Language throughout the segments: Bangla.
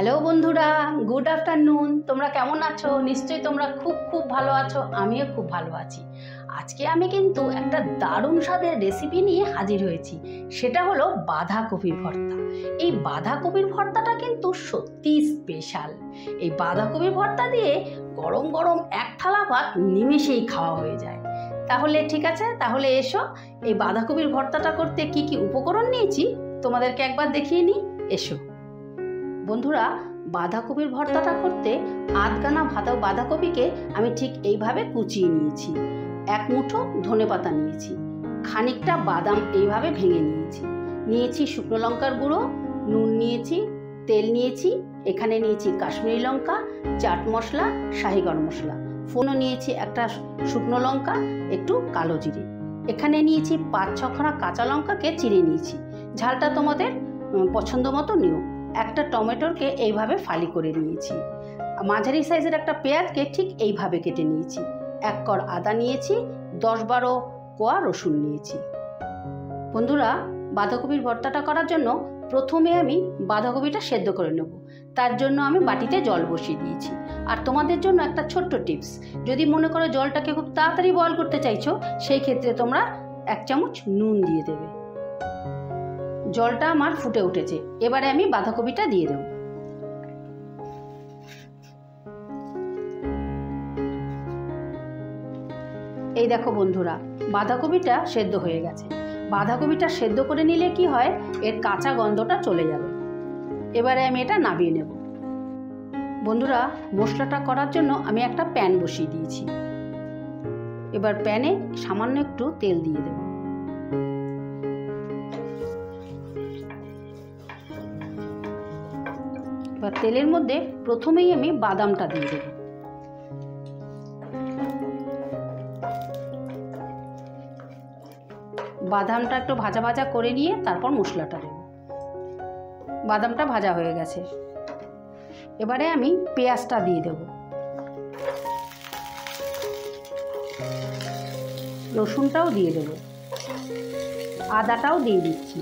হ্যালো বন্ধুরা, গুড আফটারনুন। তোমরা কেমন আছো? নিশ্চয়ই তোমরা খুব খুব ভালো আছো। আমিও খুব ভালো আছি। আজকে আমি কিন্তু একটা দারুণ স্বাদের রেসিপি নিয়ে হাজির হয়েছি। সেটা হলো বাঁধাকপির ভর্তা। এই বাঁধাকপির ভর্তাটা কিন্তু সত্যি স্পেশাল। এই বাঁধাকপির ভর্তা দিয়ে গরম গরম এক থালা ভাত নিমেষেই খাওয়া হয়ে যায়। তাহলে ঠিক আছে, তাহলে এসো এই বাঁধাকপির ভর্তাটা করতে কি কি উপকরণ নিয়েছি তোমাদেরকে একবার দেখিয়ে নিই। এসো বন্ধুরা, বাঁধাকপির ভর্তাটা করতে আধখানা বাঁধাকপিকে আমি ঠিক এইভাবে কুচিয়ে নিয়েছি। এক মুঠো ধনেপাতা নিয়েছি, খানিকটা বাদাম এইভাবে ভেঙে নিয়েছি শুকনো লঙ্কার গুঁড়ো, নুন নিয়েছি, তেল নিয়েছি, এখানে নিয়েছি কাশ্মীরি লঙ্কা, চাট মশলা, শাহি গরম মশলা, ফোড়ন নিয়েছি একটা শুকনো লঙ্কা, একটু কালো জিরে, এখানে নিয়েছি 5-6 কাঁচা লঙ্কাকে চিড়ে নিয়েছি। ঝালটা তোমাদের পছন্দ মতো নিও। একটা টমেটোকে এইভাবে ফালি করে নিয়েছি। মাঝারি সাইজের একটা পেঁয়াজকে ঠিক এইভাবে কেটে নিয়েছি। 1 কর আদা নিয়েছি, 10-12 কোয়া রসুন নিয়েছি। বন্ধুরা, বাঁধাকপির ভর্তাটা করার জন্য প্রথমে আমি বাঁধাকপিটা সেদ্ধ করে নেব। তার জন্য আমি বাটিতে জল বসিয়ে দিয়েছি। আর তোমাদের জন্য একটা ছোট্ট টিপস, যদি মনে করো জলটাকে খুব তাড়াতাড়ি বয়েল করতে চাইছো, সেই ক্ষেত্রে তোমরা 1 চামচ নুন দিয়ে দেবে। জলটা আমার ফুটে উঠেছে, এবারে আমি বাঁধাকপিটা দিয়ে দেব। এই দেখো বন্ধুরা, বাঁধাকপিটা সেদ্ধ হয়ে গেছে। বাঁধাকপিটা সেদ্ধ করে নিলে কি হয়, এর কাঁচা গন্ধটা চলে যাবে। এবারে আমি এটা নামিয়ে নেব। বন্ধুরা, মশলাটা করার জন্য আমি একটা প্যান বসিয়ে দিয়েছি। এবার প্যানে সামান্য একটু তেল দিয়ে দেব। এবার তেলের মধ্যে প্রথমেই আমি বাদামটা দিয়ে দেব। বাদামটা একটু ভাজা ভাজা করে নিয়ে তারপর মশলাটা দেব। বাদামটা ভাজা হয়ে গেছে, এবারে আমি পেঁয়াজটা দিয়ে দেব। রসুনটাও দিয়ে দেব, আদাটাও দিয়ে দিচ্ছি।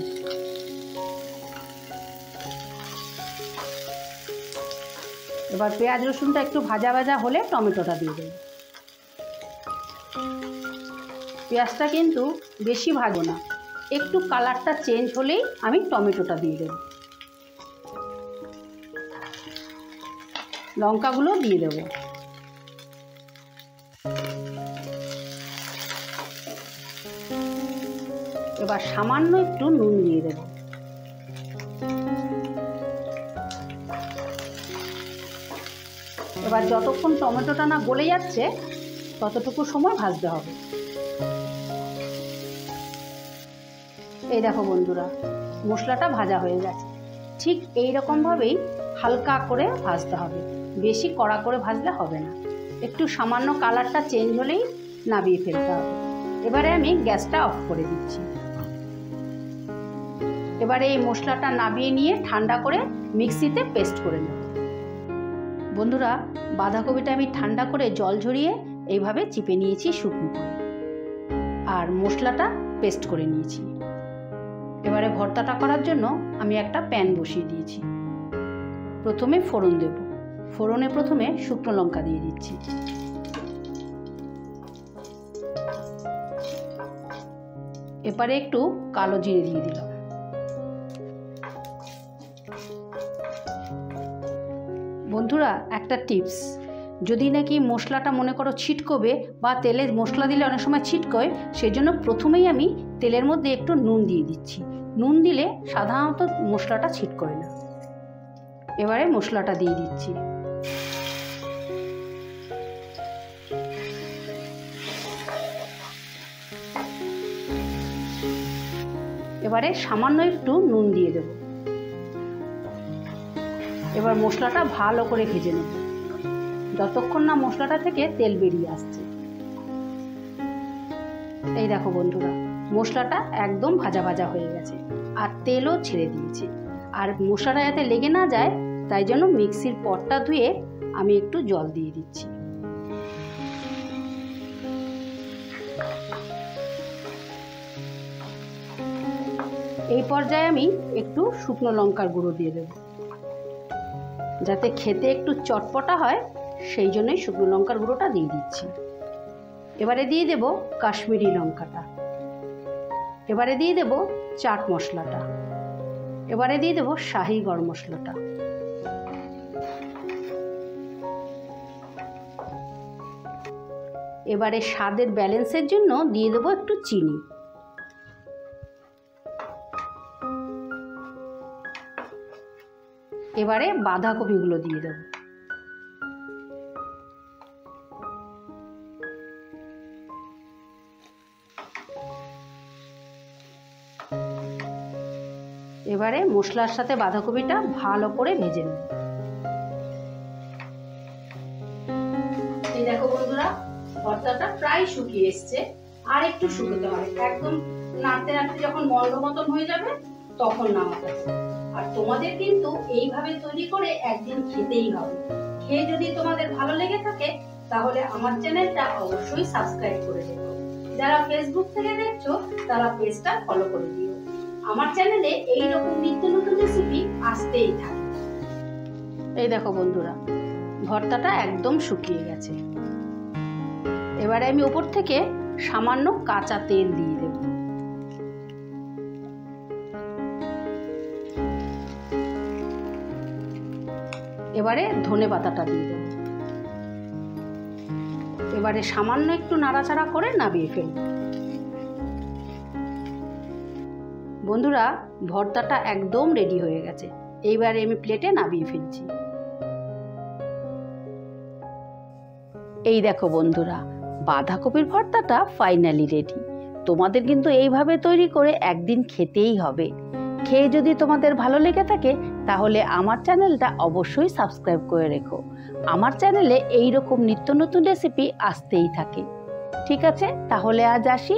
এবার পেঁয়াজ রসুনটা একটু ভাজা ভাজা হলে টমেটোটা দিয়ে দেব। পেঁয়াজটা কিন্তু বেশি ভাজবো না, একটু কালারটা চেঞ্জ হলেই আমি টমেটোটা দিয়ে দেব। লঙ্কাগুলো দিয়ে দেব। এবার সামান্য একটু নুন দিয়ে দেব। এবার যতক্ষণ টমেটোটা না গলে যাচ্ছে ততটুকু সময় ভাজতে হবে। এই দেখো বন্ধুরা, মশলাটা ভাজা হয়ে গেছে। ঠিক এই রকমভাবেই হালকা করে ভাজতে হবে, বেশি কড়া করে ভাজলে হবে না। একটু সামান্য কালারটা চেঞ্জ হলেই নামিয়ে ফেলতে হবে। এবারে আমি গ্যাসটা অফ করে দিচ্ছি। এবারে এই মশলাটা নামিয়ে নিয়ে ঠান্ডা করে মিক্সিতে পেস্ট করে নেব। বন্ধুরা, বাঁধাকপিটা আমি ঠান্ডা করে জল ঝরিয়ে এইভাবে চিপে নিয়েছি শুকনো করে, আর মশলাটা পেস্ট করে নিয়েছি। এবারে ভর্তাটা করার জন্য আমি একটা প্যান বসিয়ে দিয়েছি। প্রথমে ফোড়ন দেব। ফোড়নে প্রথমে শুকনো লঙ্কা দিয়ে দিচ্ছি। এবারে একটু কালো জিরে দিয়ে দিলাম। বন্ধুরা, একটা টিপস, যদি নাকি মশলাটা মনে করো ছিটকবে বা তেলে মশলা দিলে অনেক সময় ছিটকয়, সেই জন্য প্রথমেই আমি তেলের মধ্যে একটু নুন দিয়ে দিচ্ছি। নুন দিলে সাধারণত মশলাটা ছিটকয় না। এবারে মশলাটা দিয়ে দিচ্ছি। এবারে সামান্য একটু নুন দিয়ে দেব। এবার মশলাটা ভালো করে ভেজে নেব, যতক্ষণ না মশলাটা থেকে তেল বেরিয়ে আসছে। এই দেখো বন্ধুরা, মশলাটা একদম ভাজা ভাজা হয়ে গেছে আর তেলও ছেড়ে দিয়েছে। আর মশলাটা যাতে লেগে না যায় তাই জন্য মিক্সির পটটা ধুয়ে আমি একটু জল দিয়ে দিচ্ছি। এই পর্যায়ে আমি একটু শুকনো লঙ্কার গুঁড়ো দিয়ে দেব। যাতে খেতে একটু চটপটা হয় সেই জন্যই শুকনো লঙ্কার গুঁড়োটা দিয়ে দিচ্ছি। এবারে দিয়ে দেব কাশ্মীরি লঙ্কাটা, এবারে দিয়ে দেব চাট মশলাটা, এবারে দিয়ে দেব শাহি গরম মশলাটা, এবারে স্বাদের ব্যালেন্সের জন্য দিয়ে দেব একটু চিনি। এবারে বাঁধাকপিগুলো দিয়ে দেব। এবারে মশলার সাথে বাঁধাকপিটা ভালো করে ভেজে নেব। এই দেখো বন্ধুরা, ভর্তাটা প্রায় শুকিয়ে এসছে, আর একটু শুকোতে হবে। একদম নাড়তে নাড়তে যখন বন্ধ মতন হয়ে যাবে তখন নামাতে হবে। আর তোমাদের কিন্তু এইভাবে তৈরি করে একদিন খেতেই হবে। খেয়ে যদি তোমাদের ভালো লেগে থাকে তাহলে আমার চ্যানেলটা অবশ্যই সাবস্ক্রাইব করে দেবো। যারা ফেসবুক থেকে দেখছো তারা পেজটা ফলো করে দিও। আমার চ্যানেলে এই রকম নিত্য নতুন রেসিপি আসতেই থাকে। এই দেখো বন্ধুরা, ভর্তাটা একদম শুকিয়ে গেছে। এবারে আমি উপর থেকে সামান্য কাঁচা তেল দিয়ে দেব। এবারে ধনে পাতাটা দিয়ে দেব। এবারে সামান্য একটু নাড়াচাড়া করে নামিয়ে ফেলব। বন্ধুরা, ভর্তাটা একদম রেডি হয়ে গেছে। এইবারে আমি প্লেটে নামিয়ে ফেলছি। এই দেখো বন্ধুরা, বাঁধাকপির ভর্তাটা ফাইনালি রেডি। তোমাদের কিন্তু এইভাবে তৈরি করে একদিন খেতেই হবে। খেয়ে যদি তোমাদের ভালো লেগে থাকে তাহলে আমার চ্যানেলটা অবশ্যই সাবস্ক্রাইব করে রেখো। আমার চ্যানেলে এই রকম নিত্য নতুন রেসিপি আসতেই থাকে। ঠিক আছে, তাহলে আজ আসি।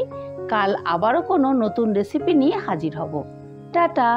কাল আবারও কোনো নতুন রেসিপি নিয়ে হাজির হব। টাটা।